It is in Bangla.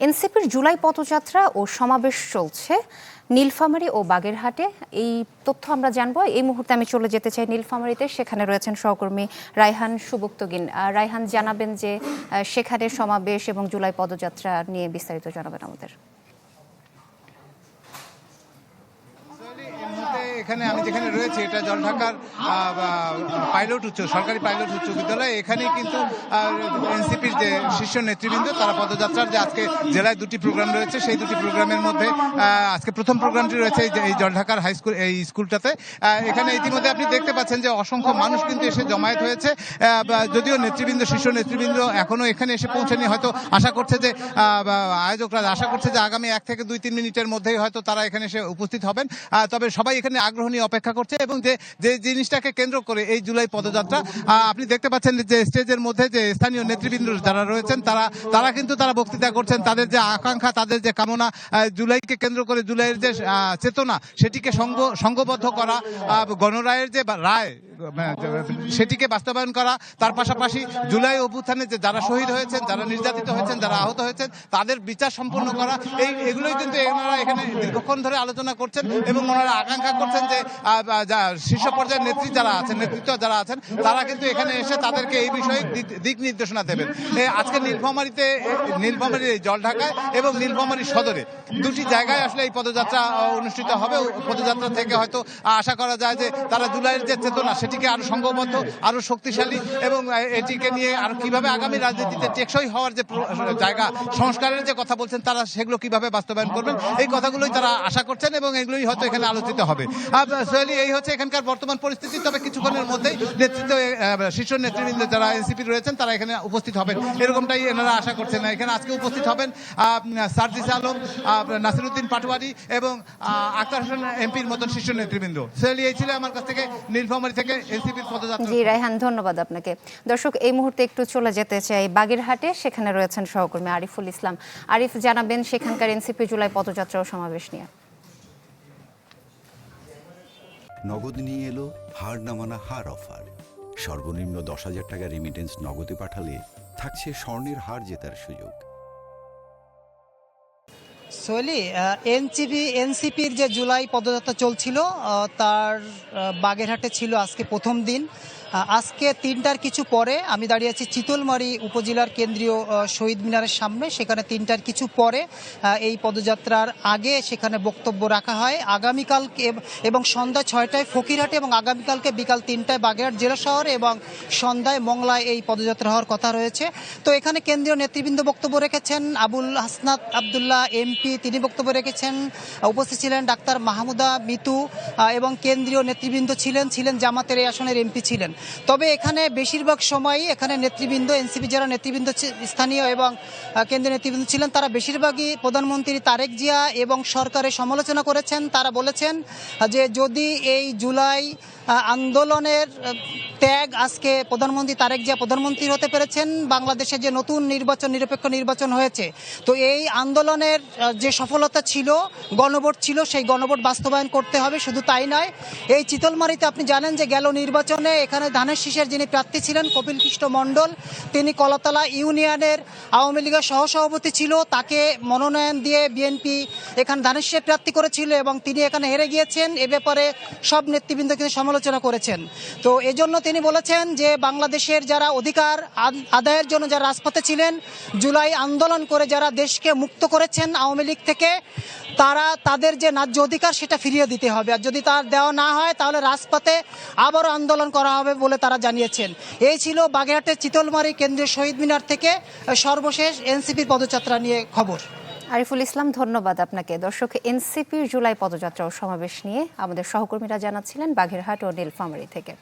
এনসিপির জুলাই পদযাত্রা ও সমাবেশ চলছে নীলফামারী ও বাগেরহাটে। এই তথ্য আমরা জানবো। এই মুহূর্তে আমি চলে যেতে চাই নীলফামারীতে। সেখানে রয়েছেন সহকর্মী রায়হান সুবক্তগিন। রায়হান, জানাবেন যে সেখানে সমাবেশ এবং জুলাই পদযাত্রা নিয়ে বিস্তারিত জানাবেন আমাদের। এখানে আমি যেখানে রয়েছে এটা জলঢাকার সরকারি পাইলট উচ্চ বিদ্যালয়। এখানেই কিন্তু এনসিপির যে শীর্ষ নেতৃবৃন্দ তারা পদযাত্রার যে আজকে জেলায় দুটি প্রোগ্রাম রয়েছে, সেই দুটি প্রোগ্রামের মধ্যে আজকে প্রথম প্রোগ্রামটি রয়েছে এই জলঢাকার হাই স্কুল, এই স্কুলটাতে। এখানে ইতিমধ্যে আপনি দেখতে পাচ্ছেন যে অসংখ্য মানুষ কিন্তু এসে জমায়েত হয়েছে। যদিও নেতৃবৃন্দ, শীর্ষ নেতৃবৃন্দ এখনো এখানে এসে পৌঁছেনি। হয়তো আশা করছে যে আয়োজকরা আশা করছে যে আগামী 1 থেকে 2-3 মিনিটের মধ্যেই হয়তো তারা এখানে এসে উপস্থিত হবেন। তবে সবাই এখানে আগ্রহ নিয়ে অপেক্ষা করছে এবং যে জিনিসটাকে কেন্দ্র করে এই জুলাই পদযাত্রা, আপনি দেখতে পাচ্ছেন যে স্টেজের মধ্যে যে স্থানীয় নেতৃবৃন্দ যারা রয়েছেন তারা কিন্তু বক্তৃতা করছেন। তাদের যে আকাঙ্ক্ষা, তাদের যে কামনা, জুলাইকে কেন্দ্র করে জুলাইয়ের যে চেতনা সেটিকে সংঘবদ্ধ করা, গণরায়ের যে রায় সেটিকে বাস্তবায়ন করা, তার পাশাপাশি জুলাই অভ্যুত্থানে যে যারা শহীদ হয়েছেন, যারা নির্যাতিত হয়েছেন, যারা আহত হয়েছেন তাদের বিচার সম্পন্ন করা, এগুলোই কিন্তু এনারা এখানে দীর্ঘক্ষণ ধরে আলোচনা করছেন এবং ওনারা আকাঙ্ক্ষা করছেন যে শীর্ষ পর্যায়ের নেতৃত্ব যারা আছেন তারা কিন্তু এখানে এসে তাদেরকে এই বিষয়ে দিক নির্দেশনা দেবেন। আজকে নীলফামারীর জলঢাকায় এবং নীলফামারী সদরে দুটি জায়গায় আসলে এই পদযাত্রা অনুষ্ঠিত হবে। পদযাত্রা থেকে হয়তো আশা করা যায় যে তারা জুলাইয়ের যে চেতনা সেটিকে আরো সংঘবদ্ধ, আরো শক্তিশালী এবং এটিকে নিয়ে আর কিভাবে আগামী রাজনীতিতে টেকসই হওয়ার যে জায়গা, সংস্কারের যে কথা বলছেন তারা সেগুলো কিভাবে বাস্তবায়ন করবেন, এই কথাগুলোই তারা আশা করছেন এবং এগুলোই হয়তো এখানে আলোচিত হবে। সোহেলি, এই হচ্ছে এখানকার বর্তমান পরিস্থিতি। তবে কিছুক্ষণের মধ্যেই শীর্ষ নেতৃবৃন্দ যারা এনসিপি রয়েছেন তারা এখানে উপস্থিত হবেন, এরকমটাই এনারা আশা করছেন। এখানে আজকে উপস্থিত হবেন সার্জিস আলম, নাসিরউদ্দিন পাটোয়ারি এবং আক্তার হোসেন এমপির মতন শীর্ষ নেতৃবৃন্দ। সোহেলি, এই ছিল আমার কাছ থেকে নীলফামারী থেকে এনসিপির পদযাত্রা। জি রায়হান, ধন্যবাদ আপনাকে। দর্শক, এই মুহূর্তে একটু চলে যেতে চাই বাগেরহাটে। সেখানে রয়েছেন সহকর্মী আরিফুল ইসলাম। আরিফ, জানাবেন সেখানকার এনসিপি জুলাই পদযাত্রা ও সমাবেশ নিয়ে। নগদ নিয়ে এলো হার না মানা হার অফার। সর্বনিম্ন 10,000 টাকা রেমিটেন্স নগদে পাঠালে থাকছে স্বর্ণের হার জেতার সুযোগ। সোহেলি, এনসিপির যে জুলাই পদযাত্রা চলছিল তার বাগেরহাটে ছিল আজকে প্রথম দিন। আজকে 3টার কিছু পরে আমি দাঁড়িয়ে আছি চিতলমারী উপজেলার কেন্দ্রীয় শহীদ মিনারের সামনে। সেখানে 3টার কিছু পরে এই পদযাত্রার আগে সেখানে বক্তব্য রাখা হয়। আগামীকাল এবং সন্ধ্যা 6টায় ফকিরহাটে এবং আগামীকালকে বিকাল 3টায় বাগেরহাট জেলা শহরে এবং সন্ধ্যায় মংলায় এই পদযাত্রা হওয়ার কথা রয়েছে। তো এখানে কেন্দ্রীয় নেতৃবৃন্দ বক্তব্য রেখেছেন। আবুল হাসনাত আবদুল্লাহ এমপি তিনি বক্তব্য রেখেছেন। উপস্থিত ছিলেন ডাক্তার মাহমুদা মিতু এবং কেন্দ্রীয় নেতৃবৃন্দ ছিলেন জামাতের এই আসনের এমপি ছিলেন। তবে এখানে বেশিরভাগ সময়ই এখানে নেতৃবৃন্দ, এনসিপি যারা নেতৃবৃন্দ স্থানীয় এবং কেন্দ্রীয় নেতৃবৃন্দ ছিলেন তারা বেশিরভাগই প্রধানমন্ত্রী তারেক জিয়া এবং সরকারের সমালোচনা করেছেন। তারা বলেছেন যে যদি এই জুলাই আন্দোলনের ত্যাগ আজকে প্রধানমন্ত্রী তারেক জিয়া প্রধানমন্ত্রী হতে পেরেছেন, বাংলাদেশে যে নতুন নিরপেক্ষ নির্বাচন হয়েছে, তো এই আন্দোলনের যে সফলতা ছিল, গণভোট ছিল, সেই গণভোট বাস্তবায়ন করতে হবে। শুধু তাই নয়, এই চিতলমারীতে আপনি জানেন যে গেল নির্বাচনে এখানে ধানের শীষের যিনি প্রার্থী ছিলেন কপিল কৃষ্ণ মণ্ডল, তিনি কলাতলা ইউনিয়নের আওয়ামী লীগের সহসভাপতি ছিল। তাকে মনোনয়ন দিয়ে বিএনপি এখানে ধানের শীষের প্রার্থী করেছিল এবং তিনি এখানে হেরে গিয়েছেন। এ ব্যাপারে সব নেতৃবৃন্দ কিন্তু সমালোচনা করেছেন। তো এজন্য তিনি বলেছেন যে বাংলাদেশের যারা অধিকার আদায়ের জন্য যারা রাজপথে ছিলেন, জুলাই আন্দোলন করে যারা দেশকে মুক্ত করেছেন আওয়ামী লীগ থেকে, তাদের যে ন্যায্য অধিকার সেটা ফিরিয়ে দিতে হবে। আর যদি তার দেওয়া না হয় তাহলে রাজপথে আবারও আন্দোলন করা হবে বলে তারা জানিয়েছেন। এই ছিল বাগেরহাটের চিতলমারী কেন্দ্রীয় শহীদ মিনার থেকে সর্বশেষ এনসিপির পদযাত্রা নিয়ে খবর। আরিফুল ইসলাম, ধন্যবাদ আপনাকে। দর্শক, এনসিপির জুলাই পদযাত্রা ও সমাবেশ নিয়ে আমাদের সহকর্মীরা জানাচ্ছিলেন বাগেরহাট ও নীলফামারী থেকে।